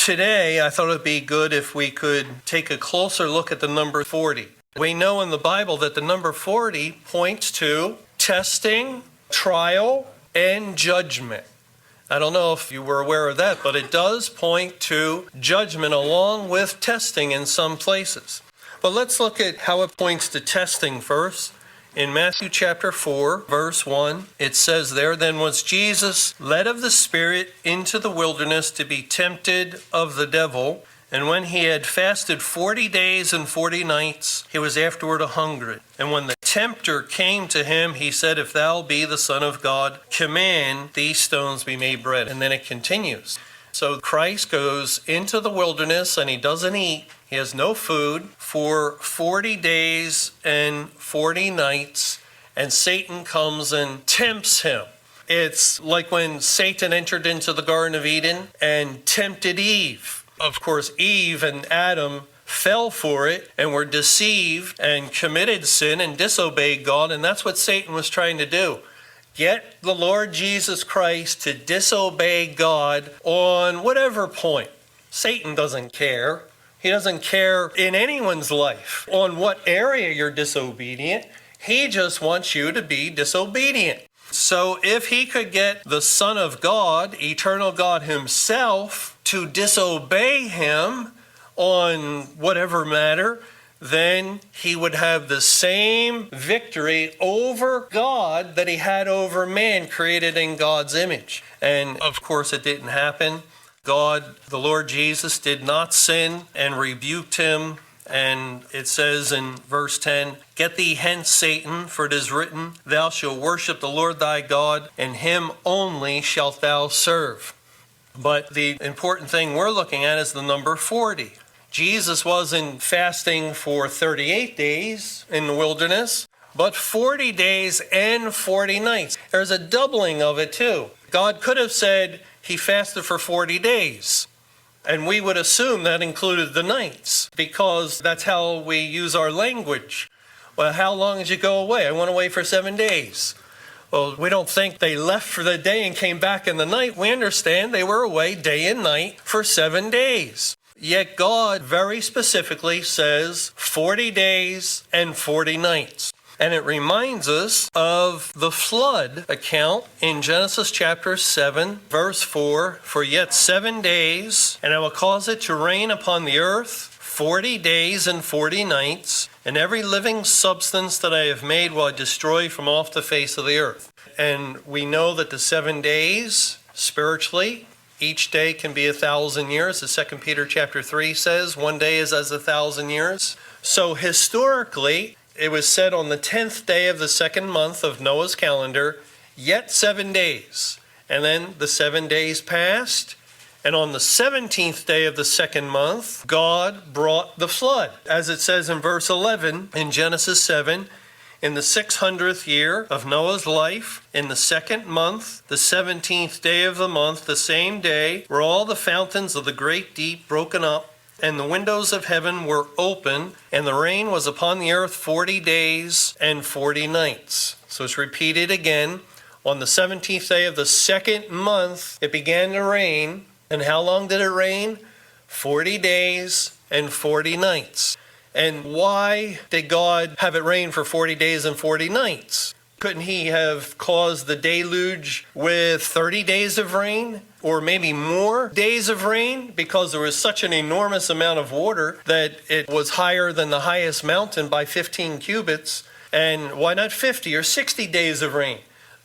Today, I thought it would be good if we could take a closer look at the number 40. We know in the Bible that the number 40 points to testing, trial, and judgment. I don't know if you were aware of that, but it does point to judgment along with testing in some places. But let's look at how it points to testing first. In Matthew chapter 4, verse 1, it says there, "Then was Jesus led of the Spirit into the wilderness to be tempted of the devil. And when he had fasted 40 days and 40 nights, he was afterward a-hungry. And when the tempter came to him, he said, If thou be the Son of God, command these stones be made bread." And then it continues. So Christ goes into the wilderness and he doesn't eat. He has no food for 40 days and 40 nights. And Satan comes and tempts him. It's like when Satan entered into the Garden of Eden and tempted Eve. Of course, Eve and Adam fell for it and were deceived and committed sin and disobeyed God. And that's what Satan was trying to do. Get the Lord Jesus Christ to disobey God on whatever point. Satan doesn't care. He doesn't care in anyone's life on what area you're disobedient. He just wants you to be disobedient. So if he could get the Son of God, eternal God himself, to disobey him on whatever matter, then he would have the same victory over God that he had over man created in God's image. And of course it didn't happen. God, the Lord Jesus, did not sin and rebuked him. And it says in verse 10, "Get thee hence, Satan, for it is written, Thou shalt worship the Lord thy God, and him only shalt thou serve." But the important thing we're looking at is the number 40. Jesus wasn't fasting for 38 days in the wilderness, but 40 days and 40 nights. There's a doubling of it too. God could have said he fasted for 40 days. And we would assume that included the nights, because that's how we use our language. Well, how long did you go away? I went away for 7 days. Well, we don't think they left for the day and came back in the night. We understand they were away day and night for 7 days. Yet God very specifically says 40 days and 40 nights. And it reminds us of the flood account in Genesis chapter 7, verse 4. "For yet 7 days, and I will cause it to rain upon the earth 40 days and 40 nights, and every living substance that I have made will I destroy from off the face of the earth." And we know that the 7 days, spiritually, each day can be 1,000 years. As 2 Peter chapter 3 says, 1 day is as 1,000 years. So historically, it was said on the 10th day of the second month of Noah's calendar, yet 7 days. And then the 7 days passed. And on the 17th day of the second month, God brought the flood. As it says in verse 11 in Genesis 7, "In the 600th year of Noah's life, in the second month, the 17th day of the month, the same day, were all the fountains of the great deep broken up, and the windows of heaven were open, and the rain was upon the earth 40 days and 40 nights. So it's repeated again. On the 17th day of the second month, it began to rain. And how long did it rain? 40 days and 40 nights. And why did God have it rain for 40 days and 40 nights? Couldn't he have caused the deluge with 30 days of rain? Or maybe more days of rain, because there was such an enormous amount of water that it was higher than the highest mountain by 15 cubits. And why not 50 or 60 days of rain?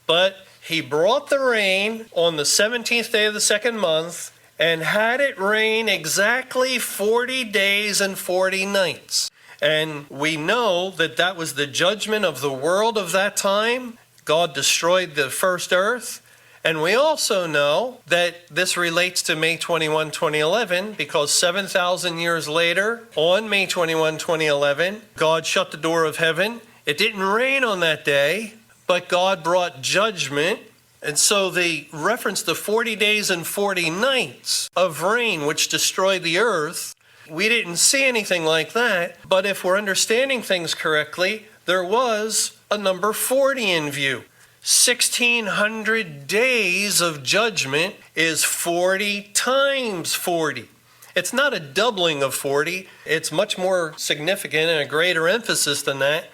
But he brought the rain on the 17th day of the second month and had it rain exactly 40 days and 40 nights. And we know that that was the judgment of the world of that time. God destroyed the first earth. And we also know that this relates to May 21, 2011, because 7,000 years later, on May 21, 2011, God shut the door of heaven. It didn't rain on that day, but God brought judgment. And so the reference to 40 days and 40 nights of rain, which destroyed the earth, we didn't see anything like that. But if we're understanding things correctly, there was a number 40 in view. 1,600 days of judgment is 40 times 40. It's not a doubling of 40. It's much more significant and a greater emphasis than that.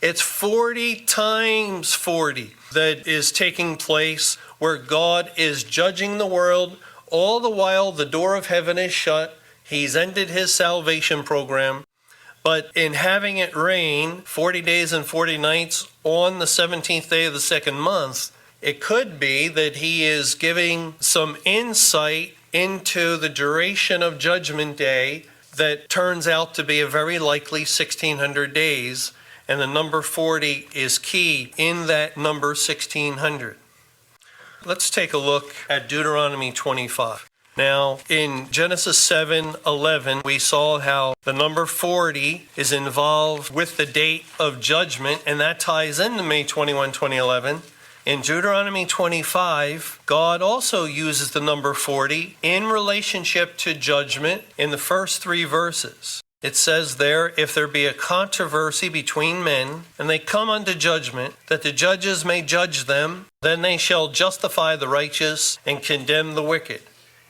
It's 40 times 40 that is taking place, where God is judging the world. All the while the door of heaven is shut. He's ended his salvation program. But in having it rain 40 days and 40 nights on the 17th day of the second month, it could be that he is giving some insight into the duration of Judgment Day that turns out to be a very likely 1600 days. And the number 40 is key in that number 1600. Let's take a look at Deuteronomy 25. Now, in Genesis 7:11, we saw how the number 40 is involved with the date of judgment, and that ties into May 21, 2011. In Deuteronomy 25, God also uses the number 40 in relationship to judgment in the first 3 verses. It says there, if there be a controversy between men, and they come unto judgment, that the judges may judge them, then they shall justify the righteous and condemn the wicked.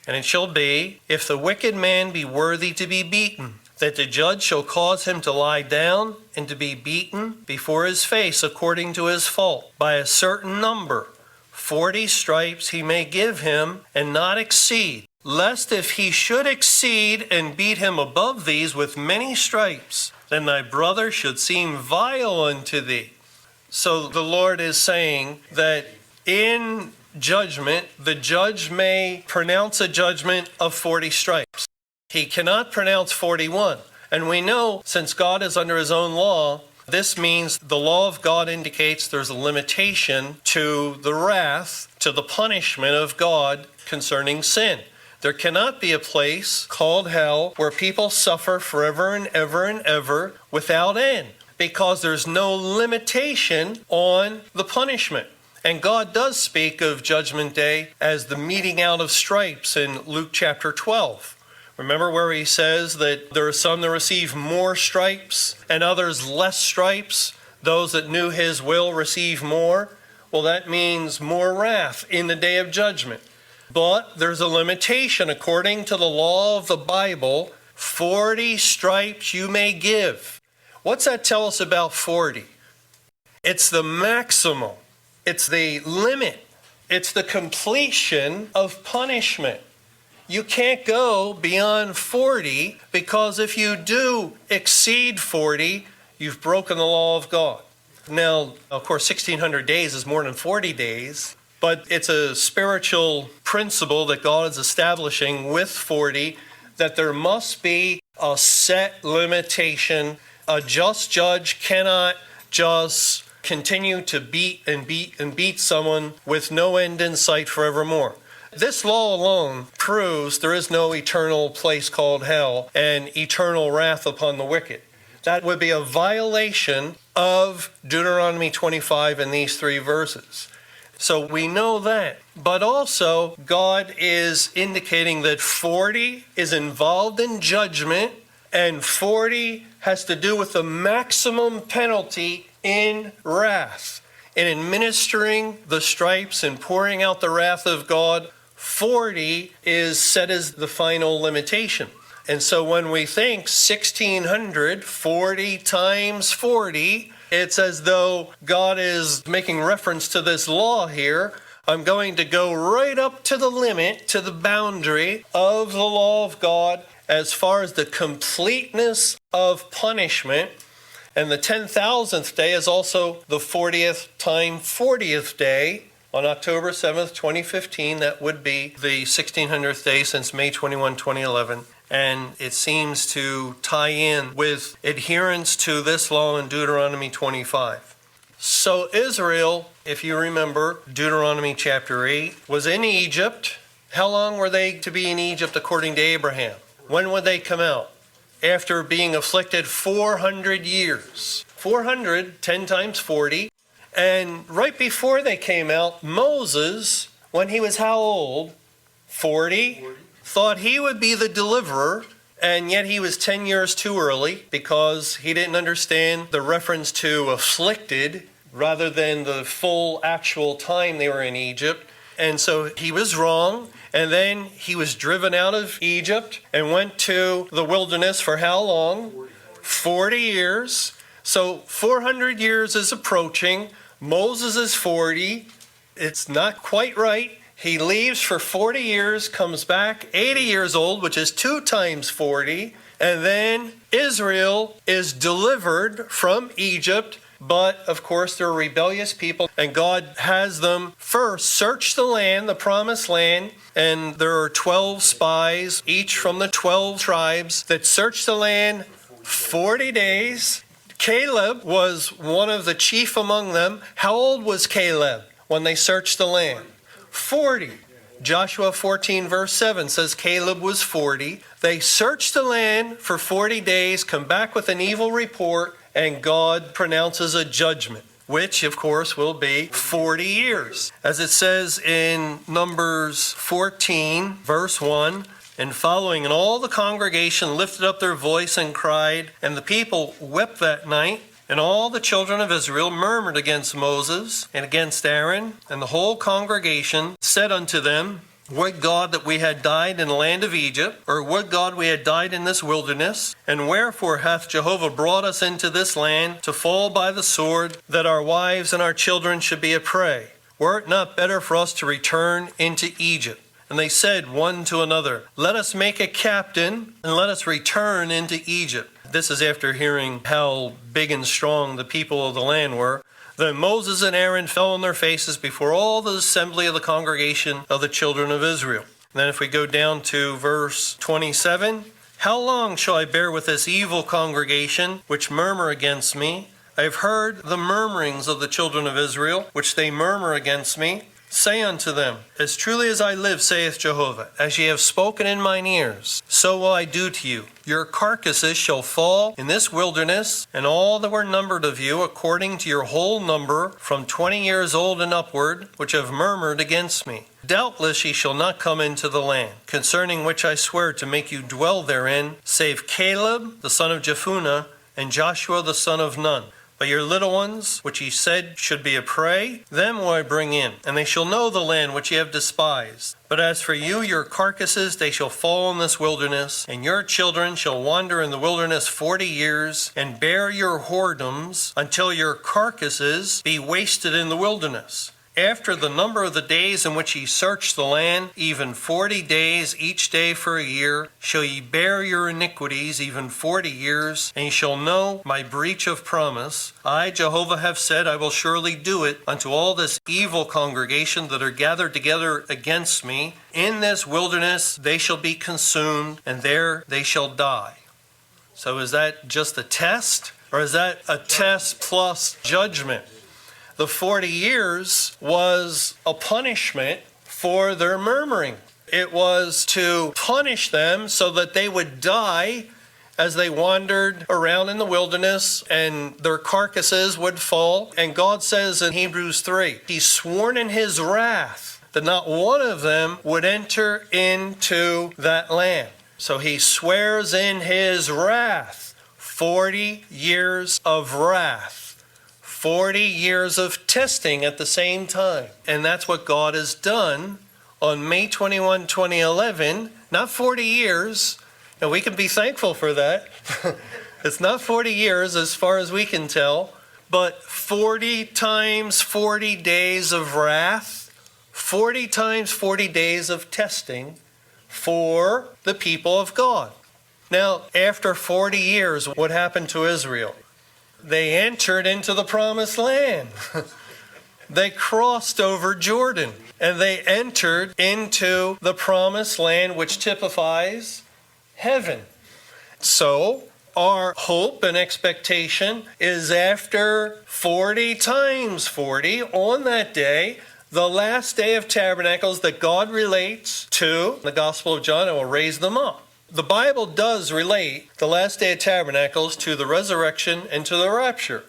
And it shall be, if the wicked man be worthy to be beaten, that the judge shall cause him to lie down and to be beaten before his face according to his fault, by a certain number. 40 stripes he may give him, and not exceed. Lest if he should exceed and beat him above these with many stripes, then thy brother should seem vile unto thee. So the Lord is saying that in judgment, the judge may pronounce a judgment of 40 stripes. He cannot pronounce 41. And we know, since God is under his own law, this means the law of God indicates there's a limitation to the wrath, to the punishment of God concerning sin. There cannot be a place called hell where people suffer forever and ever without end, because there's no limitation on the punishment. And God does speak of Judgment Day as the meting out of stripes in Luke chapter 12. Remember where he says that there are some that receive more stripes and others less stripes? Those that knew his will receive more. Well, that means more wrath in the day of judgment. But there's a limitation according to the law of the Bible. 40 stripes you may give. What's that tell us about 40? It's the maximum. It's the limit. It's the completion of punishment. You can't go beyond 40, because if you do exceed 40, you've broken the law of God. Now, of course, 1600 days is more than 40 days. But it's a spiritual principle that God is establishing with 40, that there must be a set limitation. A just judge cannot just continue to beat someone with no end in sight forevermore. This law alone proves there is no eternal place called hell and eternal wrath upon the wicked. That would be a violation of Deuteronomy 25 in these 3 verses. So we know that. But also, God is indicating that 40 is involved in judgment, and 40 has to do with the maximum penalty in wrath. In administering the stripes and pouring out the wrath of God, 40 is set as the final limitation. And so when we think 1600, 40 times 40, it's as though God is making reference to this law here. I'm going to go right up to the limit, to the boundary of the law of God as far as the completeness of punishment. And the 10,000th day is also the 40th time 40th day on October 7th, 2015. That would be the 1600th day since May 21, 2011. And it seems to tie in with adherence to this law in Deuteronomy 25. So Israel, if you remember, Deuteronomy chapter 8, was in Egypt. How long were they to be in Egypt according to Abraham? When would they come out? After being afflicted 400 years. 400, 10 times 40. And right before they came out, Moses, when he was how old? 40. Thought he would be the deliverer, and yet he was 10 years too early, because he didn't understand the reference to afflicted rather than the full actual time they were in Egypt. And so he was wrong. And then he was driven out of Egypt and went to the wilderness for how long? 40 years. So 400 years is approaching. Moses is 40. It's not quite right. He leaves for 40 years, comes back 80 years old, which is 2 times 40. And then Israel is delivered from Egypt. But, of course, they're rebellious people. And God has them first search the land, the promised land. And there are 12 spies, each from the 12 tribes, that search the land 40 days. Caleb was one of the chief among them. How old was Caleb when they searched the land? 40. Joshua 14 verse 7 says Caleb was 40. They searched the land for 40 days, come back with an evil report, and God pronounces a judgment, which of course will be 40 years. As it says in Numbers 14 verse 1, and following, and all the congregation lifted up their voice and cried, and the people wept that night. And all the children of Israel murmured against Moses and against Aaron, and the whole congregation said unto them, would God that we had died in the land of Egypt, or would God we had died in this wilderness? And wherefore hath Jehovah brought us into this land to fall by the sword, that our wives and our children should be a prey? Were it not better for us to return into Egypt? And they said one to another, let us make a captain, and let us return into Egypt. This is after hearing how big and strong the people of the land were. Then Moses and Aaron fell on their faces before all the assembly of the congregation of the children of Israel. And then if we go down to verse 27, how long shall I bear with this evil congregation which murmur against me? I have heard the murmurings of the children of Israel, which they murmur against me. Say unto them, as truly as I live, saith Jehovah, as ye have spoken in mine ears, so will I do to you. Your carcasses shall fall in this wilderness, and all that were numbered of you, according to your whole number, from 20 years old and upward, which have murmured against me. Doubtless ye shall not come into the land, concerning which I swear to make you dwell therein, save Caleb the son of Jephunneh, and Joshua the son of Nun. But your little ones, which ye said should be a prey, them will I bring in, and they shall know the land which ye have despised. But as for you, your carcasses, they shall fall in this wilderness, and your children shall wander in the wilderness 40 years, and bear your whoredoms, until your carcasses be wasted in the wilderness. After the number of the days in which ye search the land, even 40 days, each day for a year, shall ye bear your iniquities, even 40 years, and ye shall know my breach of promise. I, Jehovah, have said, I will surely do it unto all this evil congregation that are gathered together against me. In this wilderness they shall be consumed, and there they shall die. So is that just a test, or is that a test plus judgment? The 40 years was a punishment for their murmuring. It was to punish them so that they would die as they wandered around in the wilderness, and their carcasses would fall. And God says in Hebrews 3, He's sworn in His wrath that not one of them would enter into that land. So He swears in His wrath, 40 years of wrath. 40 years of testing at the same time. And that's what God has done on May 21, 2011. Not 40 years, and we can be thankful for that. It's not 40 years as far as we can tell, but 40 times 40 days of wrath, 40 times 40 days of testing for the people of God. Now, after 40 years, what happened to Israel? They entered into the promised land. They crossed over Jordan, and they entered into the promised land, which typifies heaven. So our hope and expectation is after 40 times 40 on that day, the last day of tabernacles that God relates to the Gospel of John, and will raise them up. The Bible does relate the last day of tabernacles to the resurrection and to the rapture.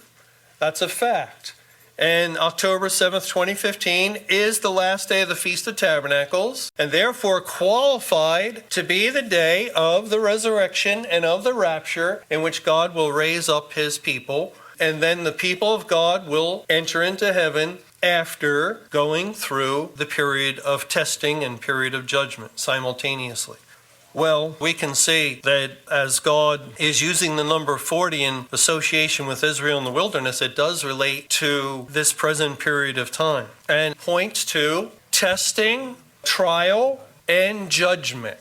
That's a fact. And October 7th, 2015 is the last day of the Feast of Tabernacles, and therefore qualified to be the day of the resurrection and of the rapture, in which God will raise up His people. And then the people of God will enter into heaven, after going through the period of testing and period of judgment simultaneously. Well, we can see that as God is using the number 40 in association with Israel in the wilderness, it does relate to this present period of time and points to testing, trial, and judgment.